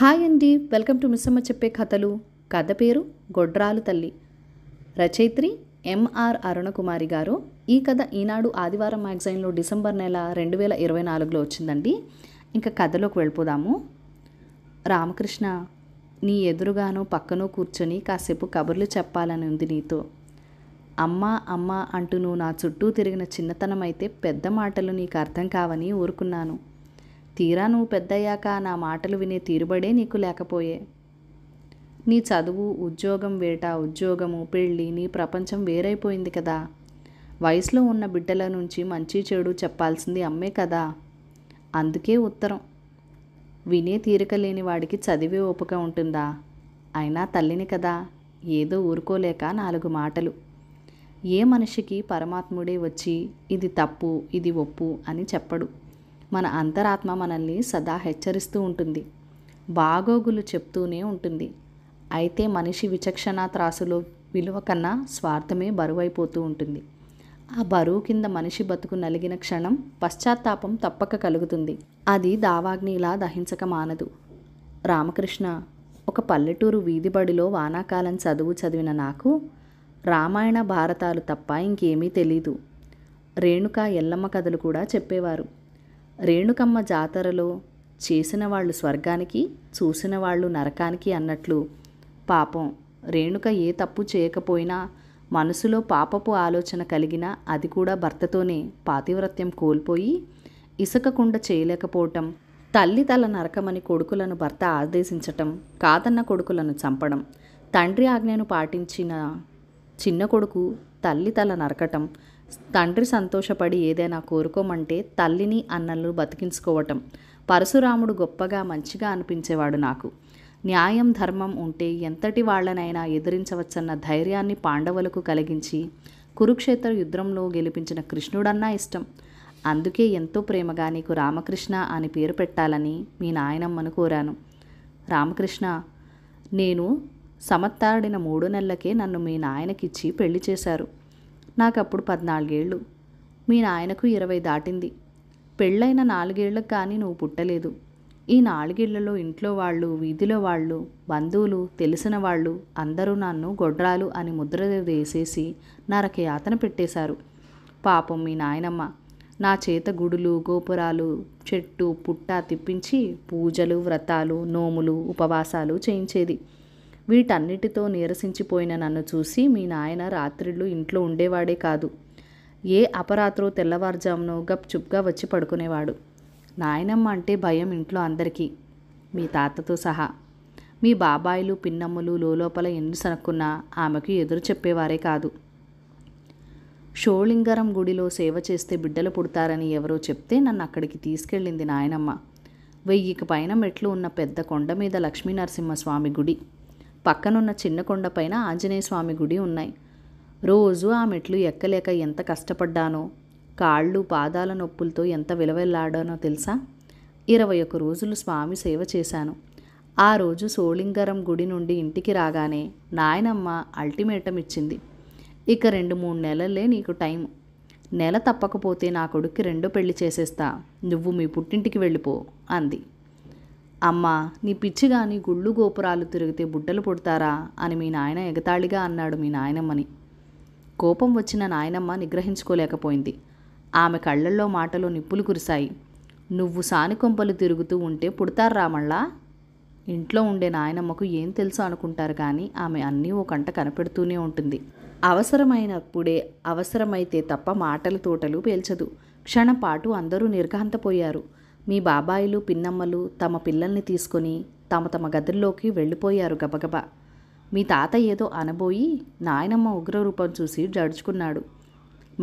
Hi అండి, welcome to Missamma చెప్పే కథలు. కథ పేరు గొడ్రాలు తల్లి. రచయిత్రి ఎంఆర్ అరుణకుమారి గారు. ఈ కథ ఈనాడు ఆదివారం మ్యాగజైన్లో డిసెంబర్ నెల 2024లో వచ్చిందండి. ఇంకా కథలోకి వెళ్ళిపోదాము. రామకృష్ణ, నీ ఎదురుగానో పక్కనో కూర్చొని కాసేపు కబుర్లు చెప్పాలని ఉంది నీతో. అమ్మా అమ్మా అంటూ నువ్వు నా చుట్టూ తిరిగిన చిన్నతనం అయితే పెద్ద మాటలు నీకు అర్థం కావని ఊరుకున్నాను. తీరా నువ్వు పెద్దయ్యాక నా మాటలు వినే తీరుబడే నీకు లేకపోయే. నీ చదువు, ఉద్యోగం వేట, ఉద్యోగము, పెళ్ళి, నీ ప్రపంచం వేరైపోయింది కదా. వయసులో ఉన్న బిడ్డల నుంచి మంచి చెడు చెప్పాల్సింది అమ్మే కదా. అందుకే ఉత్తరం. వినే తీరిక లేని వాడికి చదివే ఓపిక ఉంటుందా? అయినా తల్లిని కదా, ఏదో ఊరుకోలేక 4 మాటలు. ఏ మనిషికి పరమాత్ముడే వచ్చి ఇది తప్పు, ఇది ఒప్పు అని చెప్పడు. మన అంతరాత్మ మనల్ని సదా హెచ్చరిస్తూ ఉంటుంది, బాగోగులు చెప్తూనే ఉంటుంది. అయితే మనిషి విచక్షణ త్రాసులో విలువ కన్నా స్వార్థమే బరువైపోతూ ఉంటుంది. ఆ బరువు కింద మనిషి బతుకు నలిగిన క్షణం పశ్చాత్తాపం తప్పక కలుగుతుంది. అది దావాగ్నిలా దహించక మానదు. రామకృష్ణ, ఒక పల్లెటూరు వీధిబడిలో వానాకాలం చదువు చదివిన నాకు రామాయణ భారతాలు తప్ప ఇంకేమీ తెలీదు. రేణుక ఎల్లమ్మ కథలు కూడా చెప్పేవారు. రేణుకమ్మ జాతరలో చేసిన వాళ్ళు స్వర్గానికి, చూసిన వాళ్ళు నరకానికి అన్నట్లు. పాపం రేణుక ఏ తప్పు చేయకపోయినా మనసులో పాపపు ఆలోచన కలిగినా అది కూడా భర్తతోనే పాతివ్రత్యం కోల్పోయి ఇసకకుండా చేయలేకపోవటం, తల్లి తల నరకమని కొడుకులను భర్త ఆదేశించటం, కాదన్న కొడుకులను చంపడం, తండ్రి ఆజ్ఞను పాటించిన చిన్న కొడుకు తల్లి తల నరకటం, తండ్రి సంతోషపడి ఏదైనా కోరుకోమంటే తల్లిని అన్నలు బతికించుకోవటం. పరశురాముడు గొప్పగా మంచిగా అనిపించేవాడు నాకు. న్యాయం ధర్మం ఉంటే ఎంతటి వాళ్లనైనా ఎదిరించవచ్చన్న ధైర్యాన్ని పాండవులకు కలిగించి కురుక్షేత్ర యుద్ధంలో గెలిపించిన కృష్ణుడన్నా ఇష్టం. అందుకే ఎంతో ప్రేమగా నీకు రామకృష్ణ అని పేరు పెట్టాలని మీ నాయనమ్మను కోరాను. రామకృష్ణ, నేను సమత్తాడిన 3 నెలలకే నన్ను మీ నాయనకిచ్చి పెళ్లి చేశారు. నాకప్పుడు 14 ఏళ్ళు, మీ నాయనకు 20 దాటింది. పెళ్ళైన 4 ఏళ్లకు కానీ నువ్వు పుట్టలేదు. ఈ 4 ఏళ్లలో ఇంట్లో వాళ్ళు, వీధిలో వాళ్ళు, బంధువులు, తెలిసిన వాళ్ళు అందరూ నన్ను గొడ్రాలు అని ముద్ర వేసేసి నరకయాతన పెట్టేశారు. పాపం మీ నాయనమ్మ నా చేత గుడులు, గోపురాలు, చెట్టు పుట్ట తిప్పించి పూజలు, వ్రతాలు, నోములు, ఉపవాసాలు చేయించేది. వీటన్నిటితో నీరసించిపోయిన నన్ను చూసి మీ నాయన రాత్రిళ్ళు ఇంట్లో ఉండేవాడే కాదు. ఏ అపరాత్రో తెల్లవారుజామునో గప్చుప్గా వచ్చి పడుకునేవాడు. నాయనమ్మ అంటే భయం ఇంట్లో అందరికీ, మీ తాతతో సహా. మీ బాబాయిలు, పిన్నమ్మలు లోపల ఎన్ని సనక్కున్నా ఆమెకు ఎదురు చెప్పేవారే కాదు. షోళింగరం గుడిలో సేవ చేస్తే బిడ్డలు పుడతారని ఎవరో చెప్తే నన్ను అక్కడికి తీసుకెళ్ళింది నాయనమ్మ. 1000కి పైన మెట్లు ఉన్న పెద్ద కొండ మీద లక్ష్మీనరసింహస్వామి గుడి, పక్కనున్న చిన్న కొండపైన ఆంజనేయ స్వామి గుడి ఉన్నాయి. రోజు ఆ మెట్లు ఎక్కలేక ఎంత కష్టపడ్డానో, కాళ్ళు పాదాల నొప్పులతో ఎంత విలవెల్లాడానో తెలుసా. 21 రోజులు స్వామి సేవ చేశాను. ఆ రోజు సోళింగరం గుడి నుండి ఇంటికి రాగానే నాయనమ్మ అల్టిమేటం ఇచ్చింది. ఇక 2-3 నెలలే నీకు టైం. నెల తప్పకపోతే నా కొడుక్కి 2వ పెళ్లి చేసేస్తా, నువ్వు మీ పుట్టింటికి వెళ్ళిపో అంది. అమ్మా, నీ పిచ్చి గాని గుళ్ళు గోపురాలు తిరిగితే బుడ్డలు పుడతారా అని మీ నాయన ఎగతాళిగా అన్నాడు మీ నాయనమ్మని. కోపం వచ్చిన నాయనమ్మ నిగ్రహించుకోలేకపోయింది. ఆమె కళ్ళల్లో మాటలో నిప్పులు కురిశాయి. నువ్వు సానికొంపలు తిరుగుతూ ఉంటే పుడతారా మళ్ళా? ఇంట్లో ఉండే నాయనమ్మకు ఏం తెలుసు అనుకుంటారు కానీ ఆమె అన్నీ ఓ కంట కనపెడుతూనే ఉంటుంది. అవసరమైనప్పుడే అవసరమైతే తప్ప మాటలు తోటలు పేల్చదు. క్షణపాటు అందరూ నిర్ఘాంతపోయారు. మీ బాబాయిలు, పిన్నమ్మలు తమ పిల్లల్ని తీసుకొని తమ తమ గదుల్లోకి వెళ్ళిపోయారు గబగబా. మీ తాత ఏదో అనబోయి నాయనమ్మ ఉగ్రరూపం చూసి జడుచుకున్నాడు.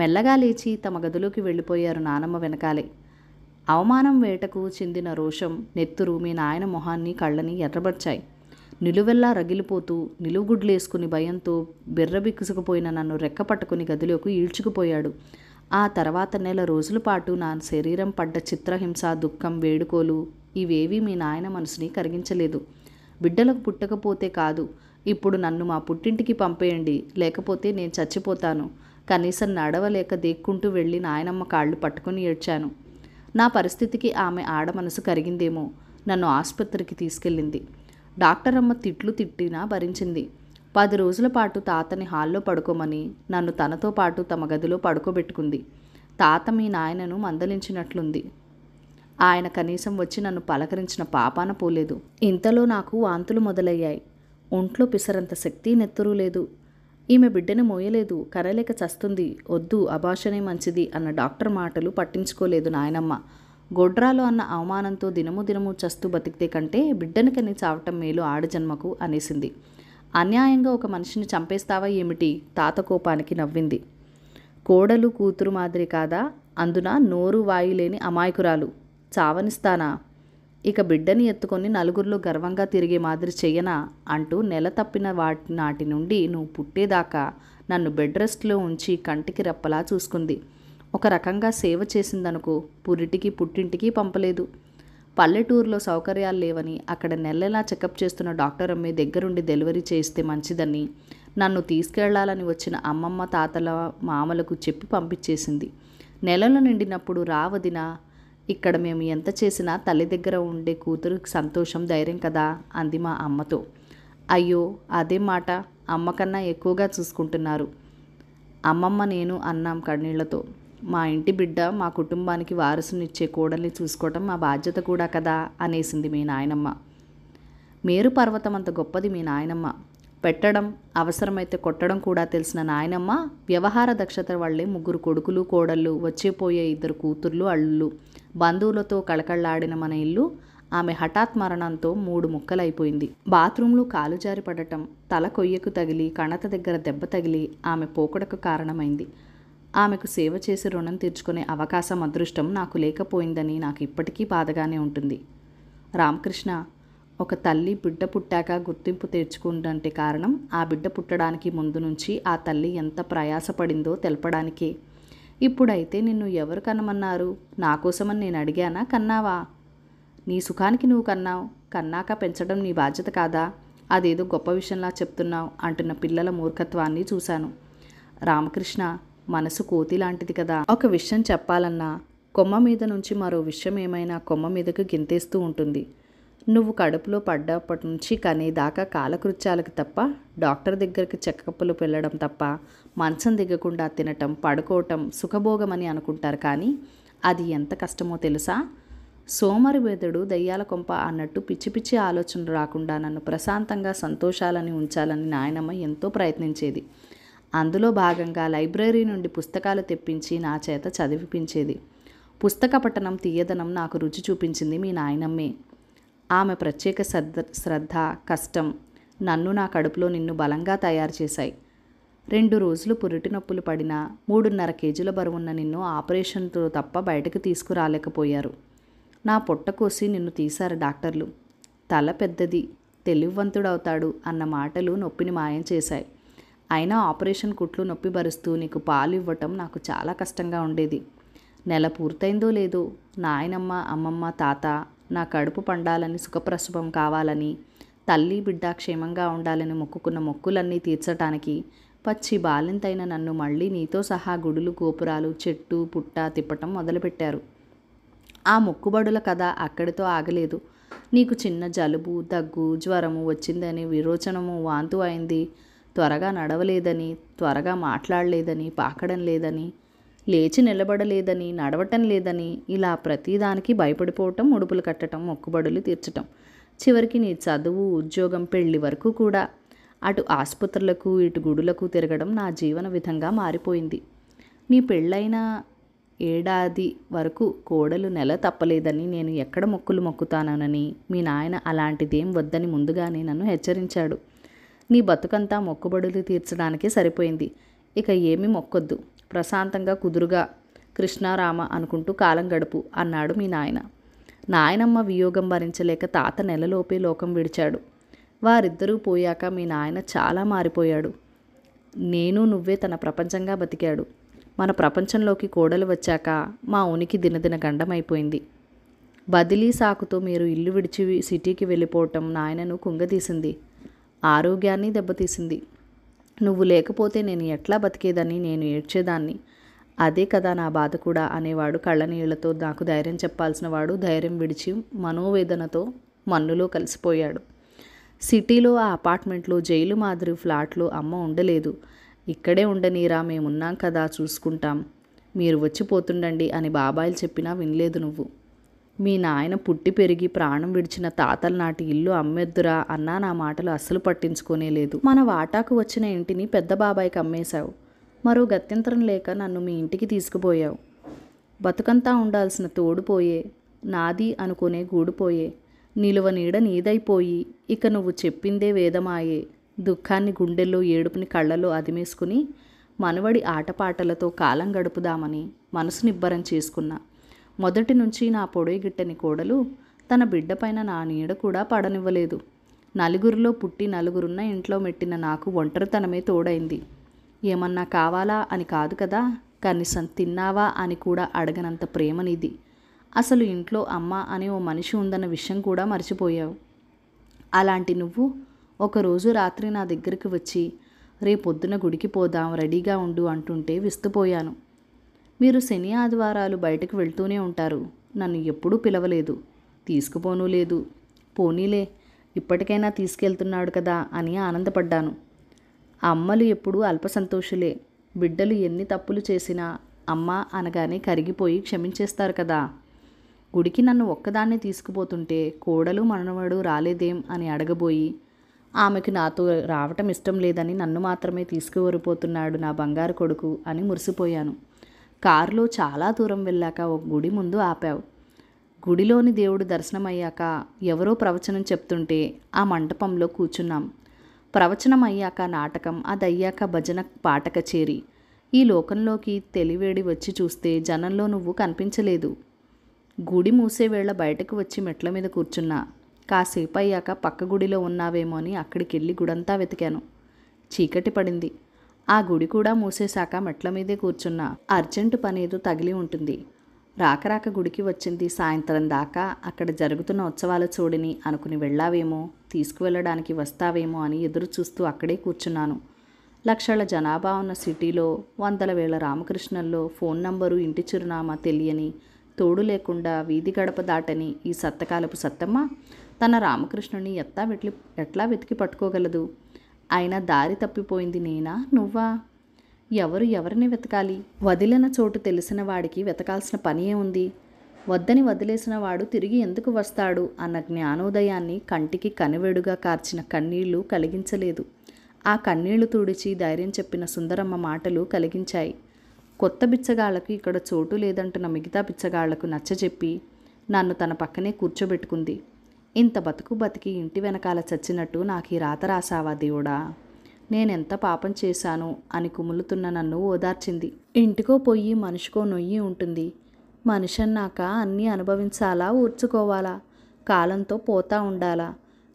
మెల్లగా లేచి తమ గదిలోకి వెళ్ళిపోయారు నానమ్మ వెనకాలే. అవమానం వేటకు చెందిన రోషం, నెత్తురు మీ నాయన మొహాన్ని కళ్ళని ఎర్రబర్చాయి. నిలువెల్లా రగిలిపోతూ నిలువుగుడ్లేసుకుని భయంతో బిర్రబిక్కుసుకుపోయిన నన్ను రెక్క పట్టుకుని గదిలోకి ఈడ్చుకుపోయాడు. ఆ తర్వాత నెల రోజుల పాటు నా శరీరం పడ్డ చిత్రహింస, దుఃఖం, వేడుకోలు ఇవేవీ మీ నాయన మనసుని కరిగించలేదు. బిడ్డలకు పుట్టకపోతే కాదు, ఇప్పుడు నన్ను మా పుట్టింటికి పంపేయండి, లేకపోతే నేను చచ్చిపోతాను. కనీసం నడవలేక దేక్కుంటూ వెళ్ళి నాయనమ్మ కాళ్ళు పట్టుకుని ఏడ్చాను. నా పరిస్థితికి ఆమె ఆడ మనసు కరిగిందేమో. నన్ను ఆసుపత్రికి తీసుకెళ్ళింది. డాక్టర్ అమ్మ తిట్లు తిట్టినా భరించింది. 10 రోజుల పాటు తాతని హాల్లో పడుకోమని నన్ను తనతో పాటు తమ గదిలో పడుకోబెట్టుకుంది. తాత మీ నాయనను మందలించినట్లుంది. ఆయన కనీసం వచ్చి నన్ను పలకరించిన పాపాన పోలేదు. ఇంతలో నాకు వాంతులు మొదలయ్యాయి. ఒంట్లో పిసరంత శక్తి నెత్తరూ లేదు. ఈమె బిడ్డని మోయలేదు, కరలేక చస్తుంది, వద్దు అబార్షనే మంచిది అన్న డాక్టర్ మాటలు పట్టించుకోలేదు నాయనమ్మ. గొడ్రాలు అన్న అవమానంతో దినము దినము చస్తూ బతికితే కంటే బిడ్డని కని చావటం మేలు ఆడజన్మకు అనేసింది. అన్యాయంగా ఒక మనిషిని చంపేస్తావా ఏమిటి? తాత కోపానికి నవ్వింది. కోడలు కూతురు మాదిరి కాదా, అందున నోరు వాయులేని అమాయకురాలు, చావనిస్తానా? ఇక బిడ్డని ఎత్తుకొని నలుగురిలో గర్వంగా తిరిగే మాదిరి చెయ్యనా అంటూ నెల తప్పిన నాటి నుండి నువ్వు పుట్టేదాకా నన్ను బెడ్ రెస్ట్లో ఉంచి కంటికి రెప్పలా చూసుకుంది. ఒక రకంగా సేవ చేసిందనుకో. పురిటికి పుట్టింటికి పంపలేదు. పల్లెటూరులో సౌకర్యాలు లేవని అక్కడ నెలలా చెకప్ చేస్తున్న డాక్టర్ అమ్మే దగ్గరుండి డెలివరీ చేస్తే మంచిదని నన్ను తీసుకెళ్లాలని వచ్చిన అమ్మమ్మ తాతల మామలకు చెప్పి పంపించేసింది. నెలలు నిండినప్పుడు రావదినా, ఇక్కడ మేము ఎంత చేసినా తల్లి దగ్గర ఉండే కూతురుకి సంతోషం ధైర్యం కదా అంది మా అమ్మతో. అయ్యో అదేం మాట, అమ్మకన్నా ఎక్కువగా చూసుకుంటున్నారు అమ్మమ్మ నేను అన్నాం కన్నీళ్లతో. మా ఇంటి బిడ్డ మా కుటుంబానికి వారసునిచ్చే కోడల్ని చూసుకోవటం మా బాధ్యత కూడా కదా అనేసింది మీ నాయనమ్మ. మేరు పర్వతం అంత గొప్పది మీ నాయనమ్మ. పెట్టడం అవసరమైతే కొట్టడం కూడా తెలిసిన నాయనమ్మ వ్యవహార దక్షత వల్లే 3 కొడుకులు కోడళ్ళు, వచ్చేపోయే 2 కూతుర్లు అల్లుళ్ళు, బంధువులతో కళకళలాడిన మన ఇల్లు ఆమె హఠాత్ మరణంతో 3 ముక్కలైపోయింది. బాత్రూంలో కాలు జారి పడటం, తల కొయ్యకు తగిలి కణత దగ్గర దెబ్బ తగిలి ఆమె పోకడకు కారణమైంది. ఆమెకు సేవ చేసి రుణం తీర్చుకునే అవకాశం అదృష్టం నాకు లేకపోయిందని నాకు ఇప్పటికీ బాధగానే ఉంటుంది. రామకృష్ణ, ఒక తల్లి బిడ్డ పుట్టాక గుర్తింపు తెచ్చుకుందంటే కారణం ఆ బిడ్డ పుట్టడానికి ముందు నుంచి ఆ తల్లి ఎంత ప్రయాసపడిందో తెలపడానికే. ఇప్పుడైతే నిన్ను ఎవరు కనమన్నారు? నా కోసమని నేను అడిగానా? కన్నావా? నీ సుఖానికి నువ్వు కన్నావు. కన్నాక పెంచడం నీ బాధ్యత కాదా? అదేదో గొప్ప విషయంలా చెప్తున్నావు అంటున్న పిల్లల మూర్ఖత్వాన్ని చూశాను. రామకృష్ణ, మనసు కోతి లాంటిది కదా. ఒక విషయం చెప్పాలన్నా కొమ్మ మీద నుంచి మరో విషయం ఏమైనా కొమ్మ మీదకు గింతేస్తూ ఉంటుంది. నువ్వు కడుపులో పడ్డప్పటి నుంచి కనేదాకా కాలకృత్యాలకు తప్ప, డాక్టర్ దగ్గరికి చెకప్లు వెళ్ళడం తప్ప మంచం దిగకుండా తినటం పడుకోవటం సుఖభోగమని అనుకుంటారు. కానీ అది ఎంత కష్టమో తెలుసా? సోమరి వేదుడు దయ్యాల కొంప అన్నట్టు పిచ్చి పిచ్చి ఆలోచనలు రాకుండా నన్ను ప్రశాంతంగా సంతోషాలని ఉంచాలని నాయనమ్మ ఎంతో ప్రయత్నించేది. అందులో భాగంగా లైబ్రరీ నుండి పుస్తకాలు తెప్పించి నా చేత చదివిపించేది. పుస్తక పఠనం తీయదనం నాకు రుచి చూపించింది మీ నాయనమ్మే. ఆమె ప్రత్యేక శ్రద్ధ కష్టం నన్ను నా కడుపులో నిన్ను బలంగా తయారు చేశాయి. 2 రోజులు పురిటి నొప్పులు పడినా 3.5 కేజీల బరువున్న నిన్ను ఆపరేషన్తో తప్ప బయటకు తీసుకురాలేకపోయారు. నా పొట్ట కోసి నిన్ను తీశారు డాక్టర్లు. తల పెద్దది, తెలివివంతుడవుతాడు అన్న మాటలు నొప్పిని మాయం చేశాయి. అయినా ఆపరేషన్ కుట్లు నొప్పి భరుస్తూ నీకు పాలు ఇవ్వటం నాకు చాలా కష్టంగా ఉండేది. నెల పూర్తయిందో లేదో నాయనమ్మ అమ్మమ్మ తాత నా కడుపు పండాలని సుఖప్రసవం కావాలని తల్లి బిడ్డ క్షేమంగా ఉండాలని మొక్కుకున్న మొక్కులన్నీ తీర్చటానికి పచ్చి బాలింతైన నన్ను మళ్ళీ నీతో సహా గుడులు గోపురాలు చెట్టు పుట్ట తిప్పటం మొదలుపెట్టారు. ఆ మొక్కుబడుల కథ అక్కడితో ఆగలేదు. నీకు చిన్న జలుబు దగ్గు జ్వరము వచ్చిందని విరోచనము వాంతు అయింది, త్వరగా నడవలేదని, త్వరగా మాట్లాడలేదని, పాకడం లేదని, లేచి నిలబడలేదని, నడవటం లేదని, ఇలా ప్రతిదానికి భయపడిపోవటం, ముడుపులు కట్టడం, మొక్కుబడులు తీర్చటం, చివరికి నీ చదువు ఉద్యోగం పెళ్లి వరకు కూడా అటు ఆసుపత్రులకు ఇటు గుడులకు తిరగడం నా జీవన విధంగా మారిపోయింది. నీ పెళ్ళైన ఏడాది వరకు కోడలు నెల తప్పలేదని, నేను ఎక్కడ మొక్కులు మొక్కుతానని మీ నాయన అలాంటిదేం వద్దని ముందుగానే నన్ను హెచ్చరించాడు. నీ బతుకంతా మొక్కుబడులు తీర్చడానికే సరిపోయింది. ఇక ఏమీ మొక్కొద్దు, ప్రశాంతంగా కుదురుగా కృష్ణారామ అనుకుంటూ కాలం గడుపు అన్నాడు మీ నాయన. నాయనమ్మ వియోగం భరించలేక తాత నెలలోపే లోకం విడిచాడు. వారిద్దరూ పోయాక మీ నాయన చాలా మారిపోయాడు. నేను నువ్వే తన ప్రపంచంగా బతికాడు. మన ప్రపంచంలోకి కోడలు వచ్చాక మా ఉనికి దినదిన గండమైపోయింది. బదిలీ సాకుతో మీరు ఇల్లు విడిచి సిటీకి వెళ్ళిపోవటం నాయనను కుంగదీసింది, ఆరోగ్యాన్ని దెబ్బతీసింది. నువ్వు లేకపోతే నేను ఎట్లా బతికేదని నేను ఏడ్చేదాన్ని. అదే కదా నా బాధ కూడా అనేవాడు కళ్ళనీళ్లతో. నాకు ధైర్యం చెప్పాల్సిన వాడు ధైర్యం విడిచి మనోవేదనతో మన్నులో కలిసిపోయాడు. సిటీలో ఆ అపార్ట్మెంట్లో జైలు మాదిరి ఫ్లాట్లో అమ్మ ఉండలేదు. ఇక్కడే ఉండనీరా, మేమున్నాం కదా, చూసుకుంటాం, మీరు వచ్చిపోతుండండి అని బాబాయిలు చెప్పినా వినలేదు నువ్వు. మీ నాయన పుట్టి పెరిగి ప్రాణం విడిచిన తాతల నాటి ఇల్లు అమ్మేద్దురా అన్నా నా మాటలు అస్సలు పట్టించుకోనే లేదు. మన వాటాకు వచ్చిన ఇంటిని పెద్ద బాబాయికి అమ్మేశావు. మరో గత్యంతరం లేక నన్ను మీ ఇంటికి తీసుకుపోయావు. బతుకంతా ఉండాల్సిన తోడుపోయే, నాది అనుకునే గూడుపోయే, నిలువ నీడ నీదైపోయి ఇక నువ్వు చెప్పిందే వేదమాయే. దుఃఖాన్ని గుండెల్లో, ఏడుపుని కళ్ళల్లో అదిమేసుకుని మనవడి ఆటపాటలతో కాలం గడుపుదామని మనసు నిబ్బరం చేసుకున్నా. మొదటి నుంచి నా పొడైగిట్టని కోడలు తన బిడ్డపైన నా నీడ కూడా పడనివ్వలేదు. నలుగురిలో పుట్టి నలుగురున్న ఇంట్లో మెట్టిన నాకు ఒంటరితనమే తోడైంది. ఏమన్నా కావాలా అని కాదు కదా, కనీసం తిన్నావా అని కూడా అడగనంత ప్రేమనిది. అసలు ఇంట్లో అమ్మ అనే ఓ మనిషి ఉందన్న విషయం కూడా మర్చిపోయావు. అలాంటి నువ్వు ఒకరోజు రాత్రి నా దగ్గరికి వచ్చి రేపొద్దున గుడికి పోదాం, రెడీగా ఉండు అంటుంటే విస్తుపోయాను. మీరు శని ఆదివారాలు బయటకు వెళ్తూనే ఉంటారు, నన్ను ఎప్పుడూ పిలవలేదు, తీసుకుపోనూ లేదు. పోనీలే, ఇప్పటికైనా తీసుకెళ్తున్నాడు కదా అని ఆనందపడ్డాను. అమ్మలు ఎప్పుడూ అల్పసంతోషులే. బిడ్డలు ఎన్ని తప్పులు చేసినా అమ్మ అనగానే కరిగిపోయి క్షమించేస్తారు కదా. గుడికి నన్ను ఒక్కదాన్నే తీసుకుపోతుంటే కోడలు మనవడు రాలేదేం అని అడగబోయి ఆమెకు నాతో రావటం ఇష్టం లేదని నన్ను మాత్రమే తీసుకువరిపోతున్నాడు నా బంగారు కొడుకు అని మురిసిపోయాను. కారులో చాలా దూరం వెళ్ళాక ఒక గుడి ముందు ఆపావు. గుడిలోని దేవుడు దర్శనమయ్యాక ఎవరో ప్రవచనం చెప్తుంటే ఆ మంటపంలో కూర్చున్నాం. ప్రవచనం అయ్యాక నాటకం, అదయ్యాక భజన, పాట కచేరి. ఈ లోకంలోకి తెలివేడి వచ్చి చూస్తే జనంలో నువ్వు కనిపించలేదు. గుడి మూసేవేళ బయటకు వచ్చి మెట్ల మీద కూర్చున్నా. కాసేపు అయ్యాక పక్క గుడిలో ఉన్నావేమో అని అక్కడికి వెళ్ళి గుడంతా వెతికాను. చీకటి పడింది. ఆ గుడి కూడా మూసేశాక మెట్ల మీదే కూర్చున్నా. అర్జెంటు పనేదో తగిలి ఉంటుంది. రాక గుడికి వచ్చింది సాయంత్రం దాకా. అక్కడ జరుగుతున్న ఉత్సవాల చోడిని అనుకుని వెళ్ళావేమో, తీసుకువెళ్ళడానికి వస్తావేమో అని ఎదురు చూస్తూ అక్కడే కూర్చున్నాను. లక్షల జనాభా ఉన్న సిటీలో, వందల వేల రామకృష్ణల్లో ఫోన్ నంబరు, ఇంటి చిరునామా తెలియని, తోడు లేకుండా వీధి గడప దాటని ఈ సత్తకాలపు సత్తమ్మ తన రామకృష్ణుని ఎట్లా వెతికి పట్టుకోగలదు? అయినా దారి తప్పిపోయింది నేనా, నువ్వా? ఎవరిని వెతకాలి? వదిలిన చోటు తెలిసిన వాడికి వెతకాల్సిన పని ఏముంది? వద్దని వదిలేసిన వాడు తిరిగి ఎందుకు వస్తాడు అన్న జ్ఞానోదయాన్ని కంటికి కనువెడుగా కార్చిన కన్నీళ్లు కలిగించలేదు. ఆ కన్నీళ్లు తుడిచి ధైర్యం చెప్పిన సుందరమ్మ మాటలు కలిగించాయి. కొత్త బిచ్చగాళ్లకు ఇక్కడ చోటు లేదంటున్న మిగతా బిచ్చగాళ్లకు నచ్చజెప్పి నన్ను తన పక్కనే కూర్చోబెట్టుకుంది. ఇంత బతికి ఇంటి వెనకాల చచ్చినట్టు నాకు ఈ రాత రాసావా దేవుడా? నేనెంత పాపం చేశాను అని కుములుతున్న నన్ను ఓదార్చింది. ఇంటికో పొయ్యి, మనిషికో నొయ్యి ఉంటుంది. మనిషి అన్నాక అన్నీ అనుభవించాలా, ఊర్చుకోవాలా? కాలంతో పోతా ఉండాలా?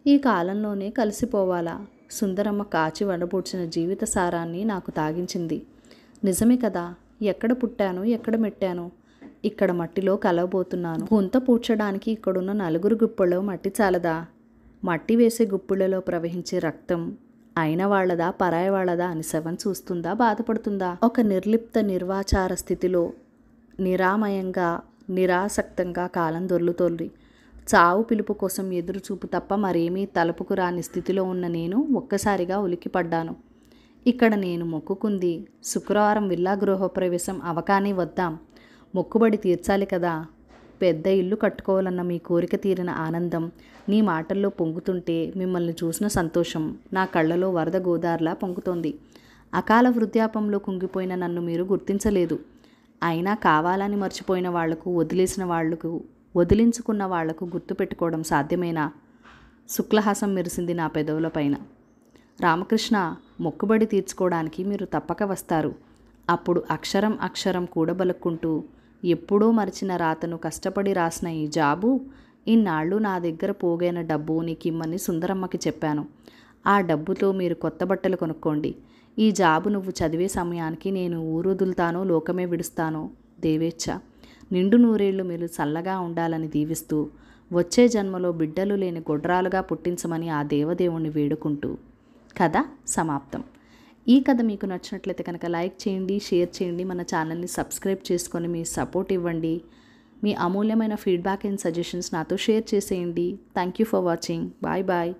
ఈ కాలంలోనే కలిసిపోవాలా? సుందరమ్మ కాచి వడబూడ్చిన జీవిత సారాన్ని నాకు తాగించింది. నిజమే కదా, ఎక్కడ పుట్టాను, ఎక్కడ మెట్టాను? ఇక్కడ మట్టిలో కలవబోతున్నాను. గుంత పూడ్చడానికి ఇక్కడున్న నలుగురు గుప్పల్లో మట్టి చాలదా? మట్టి వేసే గుప్పిళ్లలో ప్రవహించే రక్తం అయిన వాళ్లదా, పరాయి వాళ్లదా అని శవం చూస్తుందా, బాధపడుతుందా? ఒక నిర్లిప్త నిర్వాచార స్థితిలో నిరామయంగా, నిరాసక్తంగా కాలం దొర్లుతోల్లి చావు పిలుపు కోసం ఎదురుచూపు తప్ప మరేమీ తలుపుకు రాని స్థితిలో ఉన్న నేను ఒక్కసారిగా ఉలిక్కిపడ్డాను. ఇక్కడ నేను మొక్కుకుంది శుక్రవారం విల్లా గృహప్రవేశం అవకానే వద్దాం, మొక్కుబడి తీర్చాలి కదా. పెద్ద ఇల్లు కట్టుకోవాలన్న మీ కోరిక తీరిన ఆనందం నీ మాటల్లో పొంగుతుంటే మిమ్మల్ని చూసిన సంతోషం నా కళ్ళలో వరద గోదార్లా పొంగుతోంది. అకాల వృద్ధాపంలో కుంగిపోయిన నన్ను మీరు గుర్తించలేదు. అయినా కావాలని మర్చిపోయిన వాళ్లకు, వదిలేసిన వాళ్లకు, వదిలించుకున్న వాళ్లకు గుర్తుపెట్టుకోవడం సాధ్యమేనా? శుక్లహాసం మెరిసింది నా పెదవుల పైన. రామకృష్ణ, మొక్కుబడి తీర్చుకోవడానికి మీరు తప్పక వస్తారు. అప్పుడు అక్షరం అక్షరం కూడబలుక్కుంటూ ఎప్పుడో మరిచిన రాతను కష్టపడి రాసిన ఈ జాబు, ఇన్నాళ్ళు నా దగ్గర పోగైన డబ్బు నీకిమ్మని సుందరమ్మకి చెప్పాను. ఆ డబ్బుతో మీరు కొత్త బట్టలు కొనుక్కోండి. ఈ జాబు నువ్వు చదివే సమయానికి నేను ఊరొదులుతానో, లోకమే విడుస్తానో దేవేచ్ఛ. నిండు నూరేళ్లు మీరు చల్లగా ఉండాలని దీవిస్తూ, వచ్చే జన్మలో బిడ్డలు లేని గొడ్రాలుగా పుట్టించమని ఆ దేవదేవుణ్ణి వేడుకుంటూ కథ సమాప్తం. ఈ కథ మీకు నచ్చినట్లయితే కనుక లైక్ చేయండి, షేర్ చేయండి, మన ఛానల్ని సబ్స్క్రైబ్ చేసుకొని మీ సపోర్ట్ ఇవ్వండి. మీ అమూల్యమైన ఫీడ్బ్యాక్ అండ్ సజెషన్స్ నాతో షేర్ చేసేయండి. Thank you for watching. Bye bye.